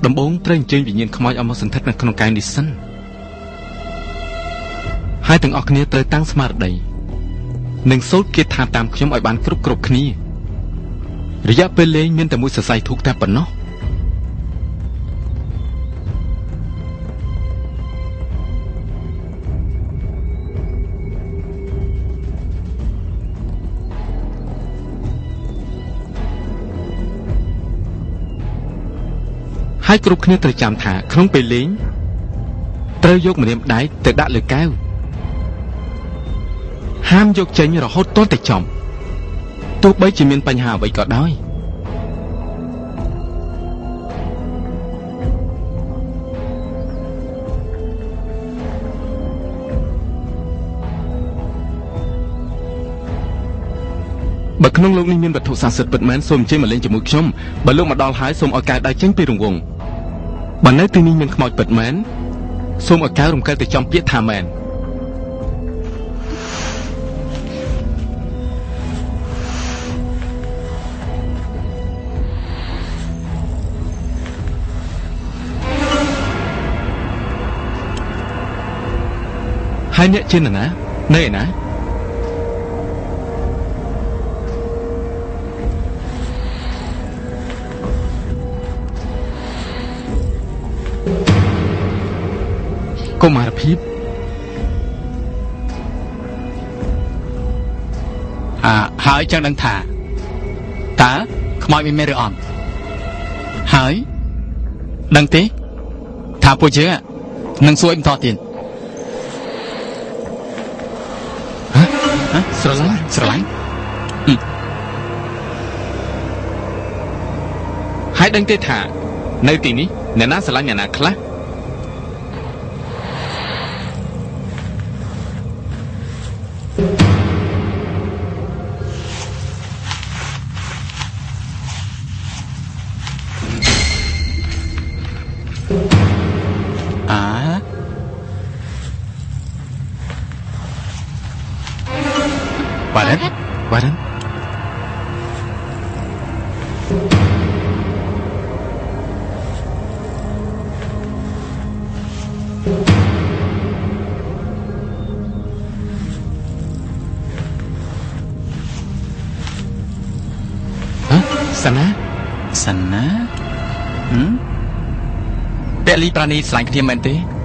ដំបូងត្រូវអញ្ជើញវិញ្ញាណខ្មោចឲ្យមកសន្ធិដ្ឋនៅក្នុងកាយនេះសិនហើយទាំងអស់គ្នាត្រូវតាំងស្មារតីនិងសូត្រគាថាតាមខ្ញុំឲ្យបានគ្រប់គ្នារយៈពេលលេងមានតែមួយសរសៃធូបតែប៉ុណ្ណោះហើយគ្រប់គ្នាត្រូវចាំថាក្នុងពេលលេងត្រូវយកម្រាមដៃទៅដាក់លើកែវហាមយកចេញរហូតទាល់តែចំទោះបីជាមានបញ្ហាអ្វីក៏ដោយបើក្នុងលោកនេះមានវត្ថុស័ក្តិសិទ្ធិពិតមែនសូមអញ្ជើញមកលេងជាមួយខ្ញុំបើលោកមកដល់ហើយសូមឲ្យកែវដៃចេញពីរង្វង់បើនៅទីនេះមានខ្មោចពិតមែនសូមឲ្យកែវរំកិលទៅចំពាក្យថាមែនហើយអ្នកជានរណានៅឯណាកុមារភាពហើយចង់ដឹងថាតើខ្មោចមានមែនឬអត់ហើយដឹងទេថាពួកយើងនឹងសួរបន្តទៀតស្រឡាញ់ហើយដឹងទេថានៅទីនេះអ្នកណាស្រឡាញ់អ្នកណាខ្លះBadan Sana Peli Prani selain dia mente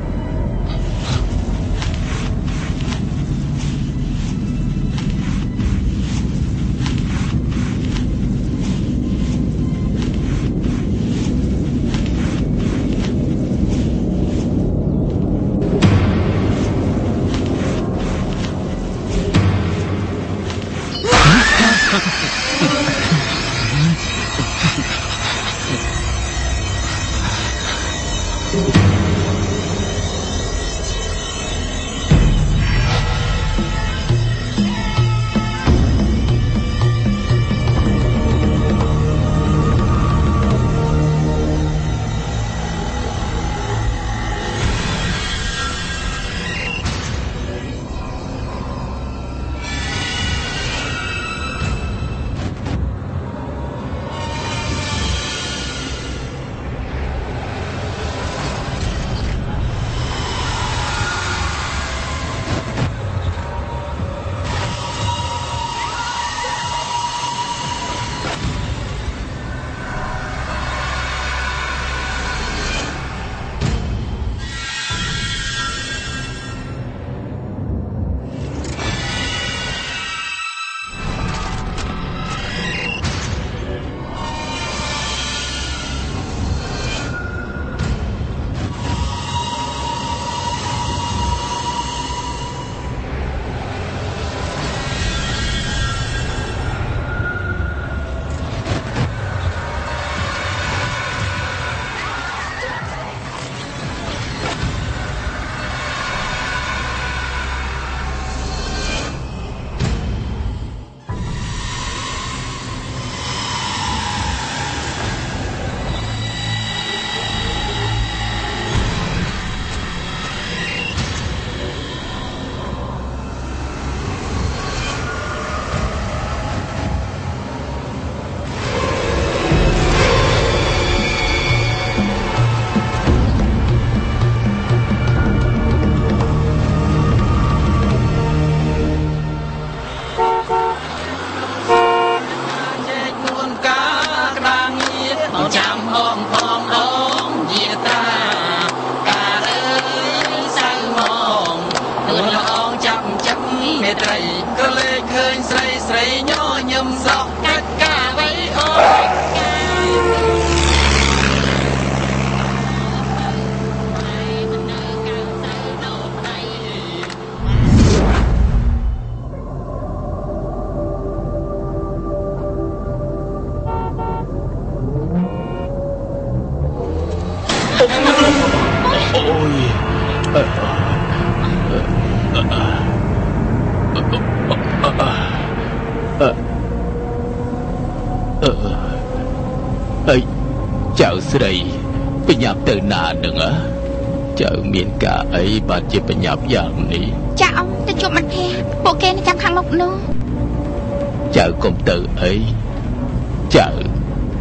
ចៅស្រីបញ្ញាប់ទៅណានឹងចៅមានការអីបាទជាបញ្ញាប់យ៉ាងនេះចាអង្គទៅជួបមិត្តភក្តិពួកគេនៅចាំខាងមុខនោះចៅកុំទៅអីចៅ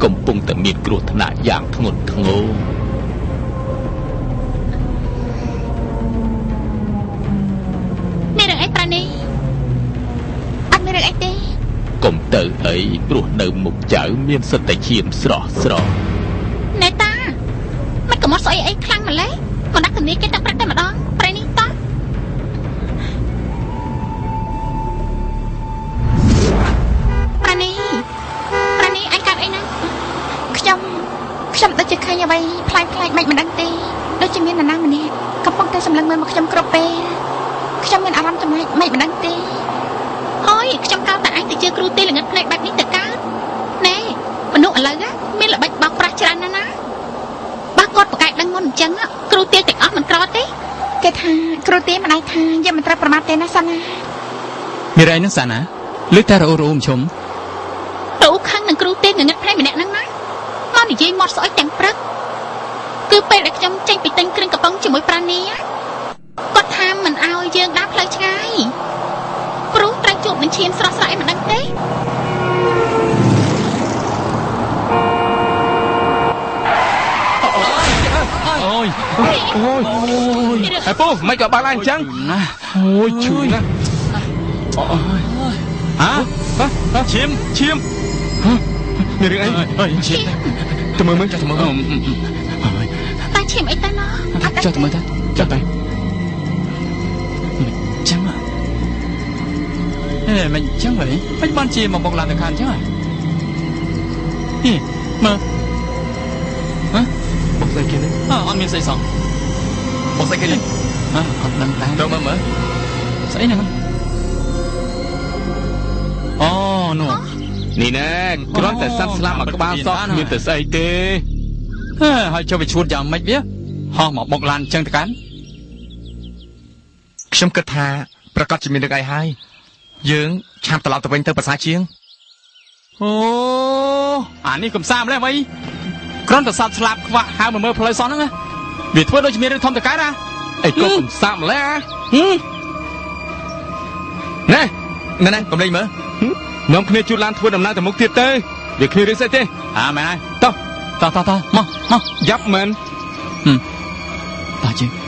កំពុងតែមានគ្រោះថ្នាក់យ៉ាងធ្ងន់ធ្ងរមានរឿងអីប្រានីអត់មានរឿងអីទេកុំទៅអីព្រោះនៅមុខចៅមានសិតតែឈាមស្រស់ណែតាមិនក៏មកស្អីអីខ្លាំងម្លេះមកដាក់គ្នាគេតាំងព្រឹកតែម្ដងប្រៃនេះតោះប្រានីអញកាត់អីណាខ្ញុំដូចជាឃើញអ្វីផ្លែកមិនដឹងទេដូចជាមាននរណាម្នាក់កំពុងតែសម្លឹងមើលមកខ្ញុំគ្រប់ពេលខ្ញុំមានអារម្មណ៍ចំណែកមិនដឹងទេហើយខ្ញុំកោតតែអញទៅជឿគ្រូទេល្ងឹតភ្នែកបែបនេះទៅកើតណែមនុស្សឥឡូវមានល្បិចបោកប្រាស់ច្រើនណាស់បើគាត់ប្រកែកដឹងមុនអញ្ចឹងគ្រូទេទាំងអស់មិនក្រទេគេថាគ្រូទេមិនដៃថាយកមិនត្រូវប្រមាថទេណាសាណាមានអីនឹងសាណាលឺតែរអ៊ូរអ៊ូមឈុំរអ៊ូខឹងនឹងគ្រូទេងងឹតភ្នែកម្នាក់ហ្នឹងណាមកនិយាយមាត់ស្អុយទាំងព្រឹកគឺពេលដែលខ្ញុំចេញពីទិញគ្រឿងកំប៉ុងជាមួយប្រានីគាត់ថាមិនអោយយើងដើរផ្លូវឆ្ងាយព្រោះត្រូវជួបនឹងឈាមស្រស់ស្រាយមិនដឹងទេអូយហើយពូមិនក៏បានអញ្ចឹងណាអូយឈឺណាស់ឈាមមានរឿងអីឈាមទៅមើលចាស់ទៅមើលតែឈាមអីទៅណោះចាស់ទៅមើលទៅចាស់ទៅចាំមិនចឹងវិញមិនបានជាមកមកឡើងទៅខាងចឹងហ៎មើលបុកស្អីគេនេះអត់មានស្អីសោះបុកស្អីគេនេះអត់ដឹងតែទៅមើលស្អីហ្នឹងអូនោះនេះណែគ្រាន់តែសត្វស្លាប់មកក្បាលសោះមានតែស្អីទេហើយចុះវាឈួតយ៉ាងម៉េចវាហោះមកបុកឡានចឹងទៅកាន់ខ្ញុំគិតថាប្រកាសជាមានរឿងអីហើយយើងឆាប់ត្រឡប់ទៅវិញទៅភាសាជាងអូអានេះកំសាម្លេះអ្វីគ្រាន់តែសត្វស្លាប់ខ្វាក់ហៅមកមើលផ្លូវសោះហ្នឹងវាធ្វើដូចជាមានរឿងធំតកើតអីក៏កំសាម្លេះណែកុំលេងមើលនាំគ្នាជួលឡានធ្វើដំណើរទៅមុខទៀតទៅវាគ្មានរឿងស្អីទេមែនហើយតោះមកយ៉ាប់មែនតោះជិះ